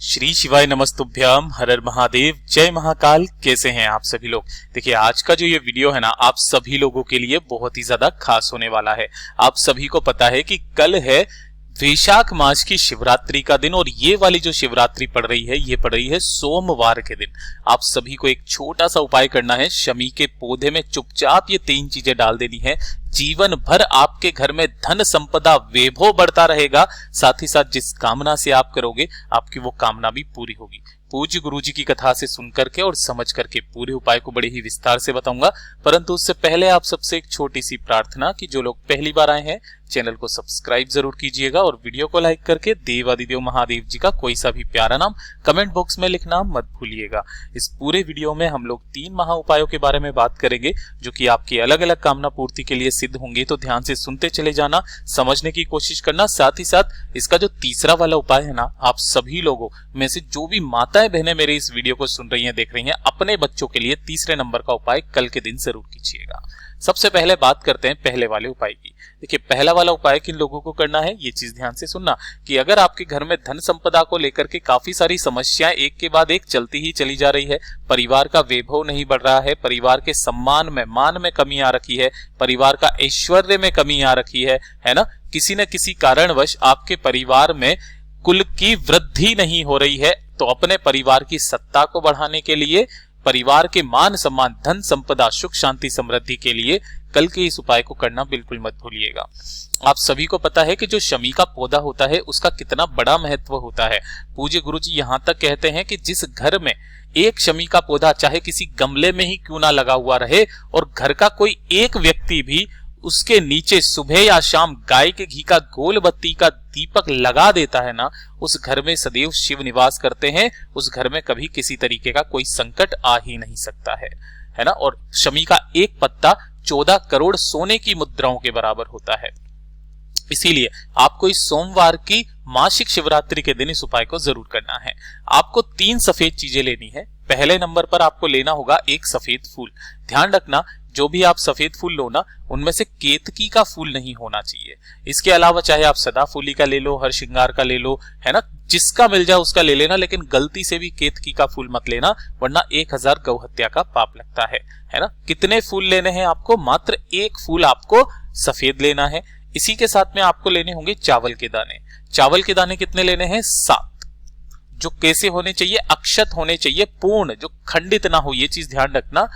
श्री शिवाय नमस्तुभ्यम, हर हर महादेव, जय महाकाल। कैसे हैं आप सभी लोग। देखिए आज का जो ये वीडियो है ना, आप सभी लोगों के लिए बहुत ही ज्यादा खास होने वाला है। आप सभी को पता है कि कल है वैशाख मास की शिवरात्रि का दिन, और ये वाली जो शिवरात्रि पड़ रही है ये पड़ रही है सोमवार के दिन। आप सभी को एक छोटा सा उपाय करना है। शमी के पौधे में चुपचाप ये 3 चीजें डाल देनी है। जीवन भर आपके घर में धन संपदा वैभव बढ़ता रहेगा। साथ ही साथ जिस कामना से आप करोगे आपकी वो कामना भी पूरी होगी। पूज्य गुरुजी की कथा से सुन करके और समझ करके पूरे उपाय को बड़े ही विस्तार से बताऊंगा, परंतु उससे पहले आप सबसे एक छोटी सी प्रार्थना कि जो लोग पहली बार आए हैं चैनल को सब्सक्राइब जरूर कीजिएगा और वीडियो को लाइक करके देवादिदेव महादेव जी का कोई सा भी प्यारा नाम कमेंट बॉक्स में लिखना मत भूलिएगा। इस पूरे वीडियो में हम लोग 3 महा उपायों के बारे में बात करेंगे जो कि आपकी अलग अलग कामना पूर्ति के लिए सिद्ध होंगे। तो ध्यान से सुनते चले जाना, समझने की कोशिश करना। साथ ही साथ इसका जो तीसरा वाला उपाय है ना, आप सभी लोगों में से जो भी माताएं बहनें मेरे इस वीडियो को सुन रही हैं, देख रही हैं, अपने बच्चों के लिए तीसरे नंबर का उपाय कल के दिन जरूर कीजिएगा। सबसे पहले बात करते हैं पहले वाले उपाय की। देखिए पहला वाला उपाय किन लोगों को करना है, ये चीज ध्यान से सुनना कि अगर आपके घर में धन संपदा को लेकर के काफी सारी समस्याएं एक के बाद एक चलती ही चली जा रही है, परिवार का वैभव नहीं बढ़ रहा है, परिवार के सम्मान में मान में कमी आ रखी है, परिवार का ऐश्वर्य में कमी आ रखी है ना, किसी न किसी कारणवश आपके परिवार में कुल की वृद्धि नहीं हो रही है, तो अपने परिवार की सत्ता को बढ़ाने के लिए, परिवार के मान सम्मान, धन संपदा, सुख शांति समृद्धि के लिए कल के इस उपाय को करना बिल्कुल मत भूलिएगा। आप सभी को पता है कि जो शमी का पौधा होता है उसका कितना बड़ा महत्व होता है। पूज्य गुरुजी यहाँ तक कहते हैं कि जिस घर में एक शमी का पौधा चाहे किसी गमले में ही क्यों ना लगा हुआ रहे और घर का कोई एक व्यक्ति भी उसके नीचे सुबह या शाम गाय के घी का गोल बत्ती का दीपक लगा देता है ना, उस घर में सदैव शिव निवास करते हैं। उस घर में कभी किसी तरीके का कोई संकट आ ही नहीं सकता है ना। और शमी का एक पत्ता 14 करोड़ सोने की मुद्राओं के बराबर होता है। इसीलिए आपको इस सोमवार की मासिक शिवरात्रि के दिन इस उपाय को जरूर करना है। आपको 3 सफेद चीजें लेनी है। पहले नंबर पर आपको लेना होगा एक सफेद फूल। ध्यान रखना जो भी आप सफेद फूल लो ना, उनमें से केतकी का फूल नहीं होना चाहिए। इसके अलावा चाहे आप सदाफूली का ले लो, हर श्रृंगार का ले लो, है ना, जिसका मिल जाए उसका ले लेना, लेकिन गलती से भी केतकी का फूल मत लेना, वरना 1000 गौ हत्या का पाप लगता है ना। कितने फूल लेने हैं आपको? मात्र एक फूल आपको सफेद लेना है। इसी के साथ में आपको लेने होंगे चावल के दाने। चावल के दाने कितने लेने हैं? 7। जो कैसे होने चाहिए? अक्षत होने चाहिए, पूर्ण, जो खंडित ना हो, ये चीज ध्यान रखना।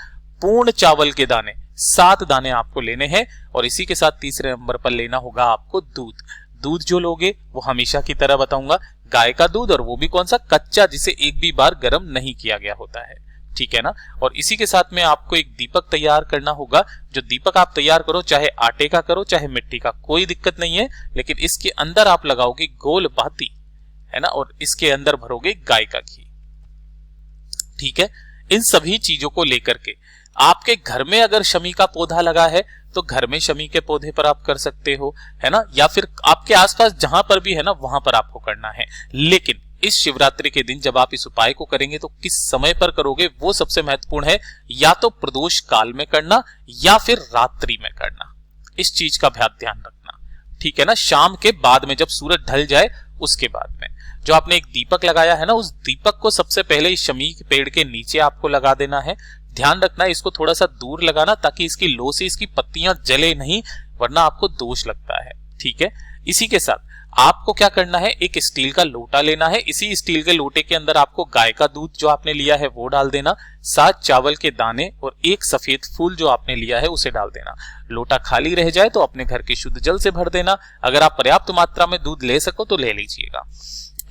पूर्ण चावल के दाने 7 दाने आपको लेने हैं। और इसी के साथ तीसरे नंबर पर लेना होगा आपको दूध। दूध जो लोगे वो हमेशा की तरह बताऊंगा, गाय का दूध, और वो भी कौन सा? कच्चा, जिसे एक भी बार गर्म नहीं किया गया होता है, ठीक है ना। और इसी के साथ में आपको एक दीपक तैयार करना होगा। जो दीपक आप तैयार करो, चाहे आटे का करो चाहे मिट्टी का, कोई दिक्कत नहीं है, लेकिन इसके अंदर आप लगाओगे गोल बाती, है ना, और इसके अंदर भरोगे गाय का घी, ठीक है। इन सभी चीजों को लेकर के आपके घर में अगर शमी का पौधा लगा है तो घर में शमी के पौधे पर आप कर सकते हो, है ना, या फिर आपके आसपास जहां पर भी है ना वहां पर आपको करना है। लेकिन इस शिवरात्रि के दिन जब आप इस उपाय को करेंगे तो किस समय पर करोगे वो सबसे महत्वपूर्ण है। या तो प्रदोष काल में करना या फिर रात्रि में करना, इस चीज का ध्यान रखना, ठीक है ना। शाम के बाद में, जब सूरज ढल जाए उसके बाद में। जो आपने एक दीपक लगाया है ना, उस दीपक को सबसे पहले इस शमी के पेड़ के नीचे आपको लगा देना है। ध्यान रखना इसको थोड़ा सा दूर लगाना, ताकि इसकी लो से इसकी पत्तियां जले नहीं, वरना आपको दोष लगता है, ठीक है। इसी के साथ आपको क्या करना है, एक स्टील का लोटा लेना है। इसी स्टील के लोटे के अंदर आपको गाय का दूध जो आपने लिया है वो डाल देना, 7 चावल के दाने और एक सफेद फूल जो आपने लिया है उसे डाल देना। लोटा खाली रह जाए तो अपने घर के शुद्ध जल से भर देना। अगर आप पर्याप्त मात्रा में दूध ले सको तो ले लीजिएगा।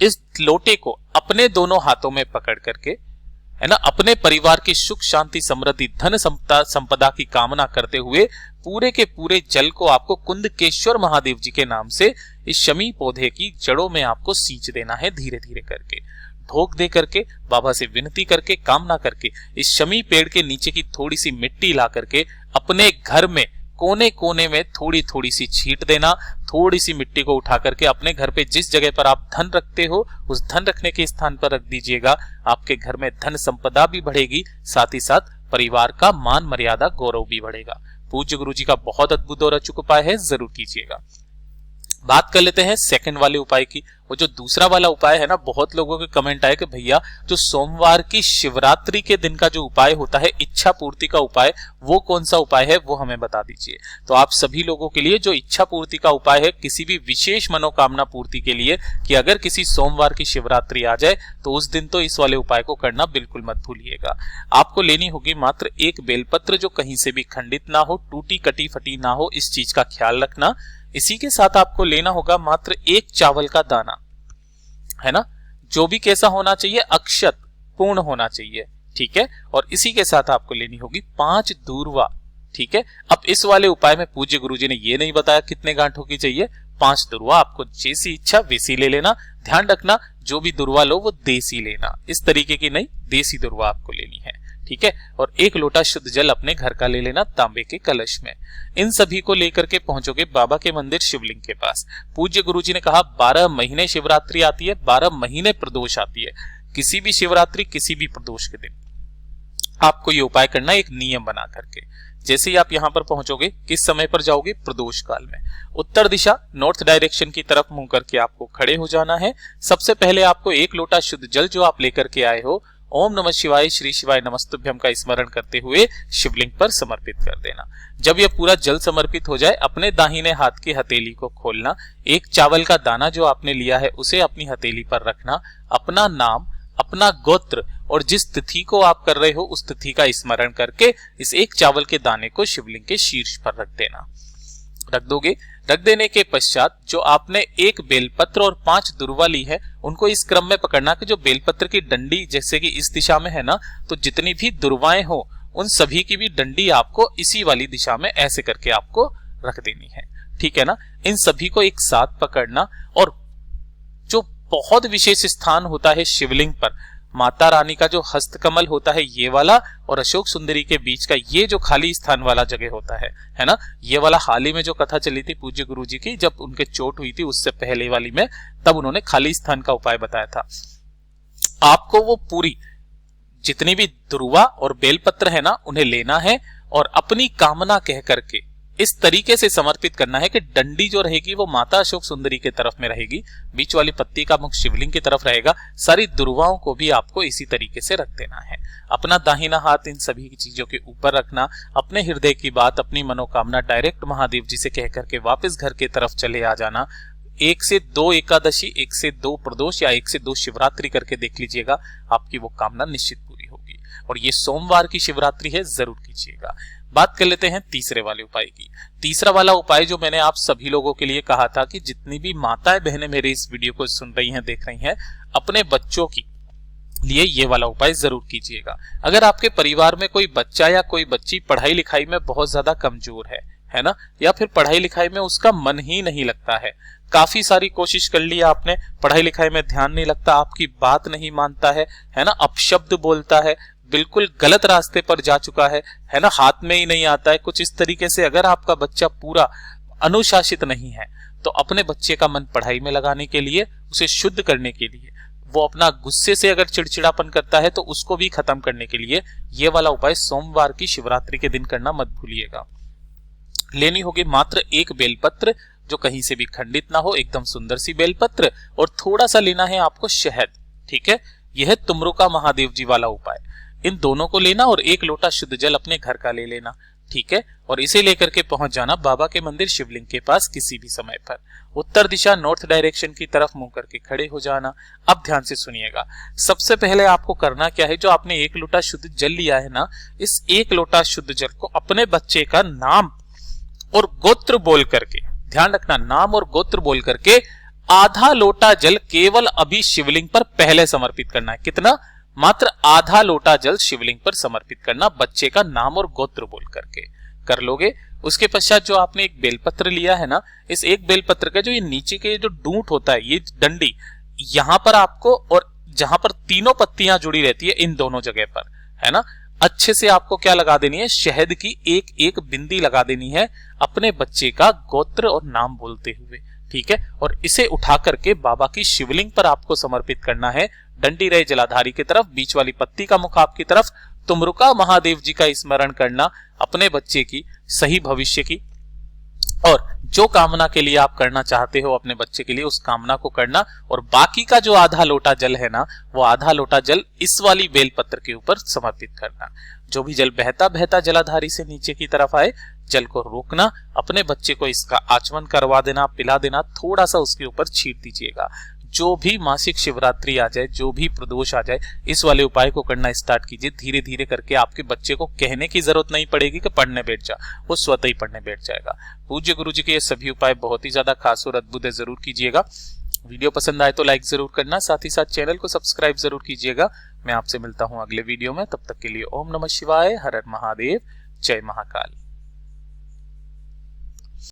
इस लोटे को अपने दोनों हाथों में पकड़ करके, है ना, अपने परिवार की सुख शांति समृद्धि धन संपदा की कामना करते हुए पूरे के पूरे जल को आपको कुंदकेश्वर महादेव जी के नाम से इस शमी पौधे की जड़ों में आपको सींच देना है, धीरे धीरे करके, ढोक दे करके, बाबा से विनती करके, कामना करके। इस शमी पेड़ के नीचे की थोड़ी सी मिट्टी ला करके अपने घर में कोने कोने में थोड़ी थोड़ी सी छींट देना। थोड़ी सी मिट्टी को उठा करके अपने घर पे जिस जगह पर आप धन रखते हो उस धन रखने के स्थान पर रख दीजिएगा। आपके घर में धन संपदा भी बढ़ेगी, साथ ही साथ परिवार का मान मर्यादा गौरव भी बढ़ेगा। पूज्य गुरुजी का बहुत अद्भुत और अचूक उपाय है, जरूर कीजिएगा। बात कर लेते हैं सेकंड वाले उपाय की, और जो दूसरा वाला उपाय है ना, बहुत लोगों के कमेंट आए कि भैया जो सोमवार की शिवरात्रि के दिन का जो उपाय होता है, इच्छा पूर्ति का उपाय, वो कौन सा उपाय है वो हमें बता दीजिए। तो आप सभी लोगों के लिए जो इच्छा पूर्ति का उपाय है, किसी भी विशेष मनोकामना पूर्ति के लिए, कि अगर किसी सोमवार की शिवरात्रि आ जाए तो उस दिन तो इस वाले उपाय को करना बिल्कुल मत भूलिएगा। आपको लेनी होगी मात्र एक बेलपत्र जो कहीं से भी खंडित ना हो, टूटी कटी फटी ना हो, इस चीज का ख्याल रखना। इसी के साथ आपको लेना होगा मात्र एक चावल का दाना, है ना, जो भी कैसा होना चाहिए, अक्षत पूर्ण होना चाहिए, ठीक है। और इसी के साथ आपको लेनी होगी 5 दूर्वा, ठीक है। अब इस वाले उपाय में पूज्य गुरुजी ने ये नहीं बताया कितने गांठों की चाहिए, 5 दुर्वा, आपको जैसी इच्छा वैसी ले लेना। ध्यान रखना जो भी दुर्वा लो वो देसी लेना, इस तरीके की नहीं, देसी दुर्वा आपको लेनी है, ठीक है। और 1 लोटा शुद्ध जल अपने घर का ले लेना तांबे के कलश में। इन सभी को लेकर के पहुंचोगे बाबा के मंदिर शिवलिंग के पास। पूज्य गुरुजी ने कहा 12 महीने शिवरात्रि आती है, 12 महीने प्रदोष आती है। किसी भी शिवरात्रि, किसी भी प्रदोष के दिन आपको ये उपाय करना, एक नियम बना करके। जैसे ही आप यहां पर पहुंचोगे, किस समय पर जाओगे, प्रदोष काल में। उत्तर दिशा नॉर्थ डायरेक्शन की तरफ मुंह करके आपको खड़े हो जाना है। सबसे पहले आपको 1 लोटा शुद्ध जल जो आप लेकर के आए हो, ओम नमः शिवाय श्री शिवाय नमस्तुभ्यम का स्मरण करते हुए शिवलिंग पर समर्पित कर देना। जब यह पूरा जल समर्पित हो जाए, अपने दाहिने हाथ की हथेली को खोलना, एक चावल का दाना जो आपने लिया है उसे अपनी हथेली पर रखना, अपना नाम, अपना गोत्र और जिस तिथि को आप कर रहे हो उस तिथि का स्मरण करके इस एक चावल के दाने को शिवलिंग के शीर्ष पर रख देना। रख दोगे। रख देने के पश्चात जो आपने एक बेलपत्र और 5 दुर्वा ली है, उनको इस क्रम में पकड़ना कि जो बेलपत्र की डंडी जैसे कि इस दिशा में है ना, तो जितनी भी दुर्वाएं हो उन सभी की भी डंडी आपको इसी वाली दिशा में ऐसे करके आपको रख देनी है, ठीक है ना। इन सभी को एक साथ पकड़ना और जो बहुत विशेष स्थान होता है शिवलिंग पर, माता रानी का जो हस्तकमल होता है ये वाला, और अशोक सुंदरी के बीच का ये जो खाली स्थान वाला जगह होता है ना, ये वाला हाल ही में जो कथा चली थी पूज्य गुरुजी की, जब उनके चोट हुई थी उससे पहले वाली में, तब उन्होंने खाली स्थान का उपाय बताया था। आपको वो पूरी जितनी भी दुर्वा और बेलपत्र है ना, उन्हें लेना है और अपनी कामना कह करके इस तरीके से समर्पित करना है कि डंडी जो रहेगी वो माता अशोक सुंदरी के तरफ में रहेगी, बीच वाली पत्ती का मुख शिवलिंग की तरफ रहेगा। सारी दुर्वाओं को भी आपको इसी तरीके से रख देना है। अपना दाहिना हाथ इन सभी चीजों के ऊपर रखना, अपने हृदय की बात, अपनी मनोकामना डायरेक्ट महादेव जी से कह करके वापस घर की तरफ चले आ जाना। 1 से 2 एकादशी, 1 से 2 प्रदोष या 1 से 2 शिवरात्रि करके देख लीजिएगा, आपकी वो कामना निश्चित पूरी होगी। और ये सोमवार की शिवरात्रि है, जरूर कीजिएगा। बात कर लेते हैं तीसरे वाले उपाय की। तीसरा वाला उपाय जो मैंने आप सभी लोगों के लिए कहा था कि जितनी भी माताएं बहनें मेरे इस वीडियो को सुन रही हैं, देख रही हैं, अपने बच्चों की लिए ये वाला उपाय जरूर कीजिएगा। अगर आपके परिवार में कोई बच्चा या कोई बच्ची पढ़ाई लिखाई में बहुत ज्यादा कमजोर है ना, या फिर पढ़ाई लिखाई में उसका मन ही नहीं लगता है, काफी सारी कोशिश कर ली आपने, पढ़ाई लिखाई में ध्यान नहीं लगता, आपकी बात नहीं मानता है ना, अपशब्द बोलता है, बिल्कुल गलत रास्ते पर जा चुका है ना, हाथ में ही नहीं आता है, कुछ इस तरीके से अगर आपका बच्चा पूरा अनुशासित नहीं है, तो अपने बच्चे का मन पढ़ाई में लगाने के लिए, उसे शुद्ध करने के लिए, वो अपना गुस्से से अगर चिड़चिड़ापन करता है तो उसको भी खत्म करने के लिए ये वाला उपाय सोमवार की शिवरात्रि के दिन करना मत भूलिएगा। लेनी होगी मात्र एक बेलपत्र जो कहीं से भी खंडित ना हो, एकदम सुंदर सी बेलपत्र, और थोड़ा सा लेना है आपको शहद, ठीक है। यह है तुमरुका महादेव जी वाला उपाय। इन दोनों को लेना और 1 लोटा शुद्ध जल अपने घर का ले लेना, ठीक है। और इसे लेकर के पहुंच जाना बाबा के मंदिर शिवलिंग के पास किसी भी समय पर। उत्तर दिशा नॉर्थ डायरेक्शन की तरफ मुंह करके खड़े हो जाना। अब ध्यान से सुनिएगा, सबसे पहले आपको करना क्या है, जो आपने 1 लोटा शुद्ध जल लिया है ना, इस 1 लोटा शुद्ध जल को अपने बच्चे का नाम और गोत्र बोल करके, ध्यान रखना, नाम और गोत्र बोल करके आधा लोटा जल केवल अभी शिवलिंग पर पहले समर्पित करना है। कितना? मात्र आधा लोटा जल शिवलिंग पर समर्पित करना, बच्चे का नाम और गोत्र बोल करके कर लोगे। उसके पश्चात जो आपने एक बेलपत्र लिया है ना, इस एक बेलपत्र का जो ये नीचे के जो डूंट होता है, ये डंडी, यहां पर आपको, और जहां पर तीनों पत्तियां जुड़ी रहती है इन दोनों जगह पर, है ना, अच्छे से आपको क्या लगा देनी है, शहद की एक एक बिंदी लगा देनी है अपने बच्चे का गोत्र और नाम बोलते हुए, ठीक है। और इसे उठा करके बाबा की शिवलिंग पर आपको समर्पित करना है। डंडी रहे जलाधारी की तरफ, बीच वाली पत्ती का मुख आपकी तरफ, तुमरुका महादेव जी का स्मरण करना अपने बच्चे की सही भविष्य की। और जो कामना के लिए आप करना चाहते हो अपने बच्चे के लिए, उस कामना को करना, और बाकी का जो आधा लोटा जल है ना, वो आधा लोटा जल इस वाली बेलपत्र के ऊपर समर्पित करना। जो भी जल बहता बहता जलाधारी से नीचे की तरफ आए, जल को रोकना, अपने बच्चे को इसका आचमन करवा देना, पिला देना, थोड़ा सा उसके ऊपर छीट दीजिएगा। जो भी मासिक शिवरात्रि आ जाए, जो भी प्रदोष आ जाए, इस वाले उपाय को करना स्टार्ट कीजिए। धीरे धीरे करके आपके बच्चे को कहने की जरूरत नहीं पड़ेगी कि पढ़ने बैठ जा, वो स्वतः ही पढ़ने बैठ जाएगा। पूज्य गुरु जी के ये सभी उपाय बहुत ही ज्यादा खास और अद्भुत है, जरूर कीजिएगा। वीडियो पसंद आए तो लाइक जरूर करना, साथ ही साथ चैनल को सब्सक्राइब जरूर कीजिएगा। मैं आपसे मिलता हूं अगले वीडियो में, तब तक के लिए ओम नमः शिवाय, हर हर महादेव, जय महाकाल।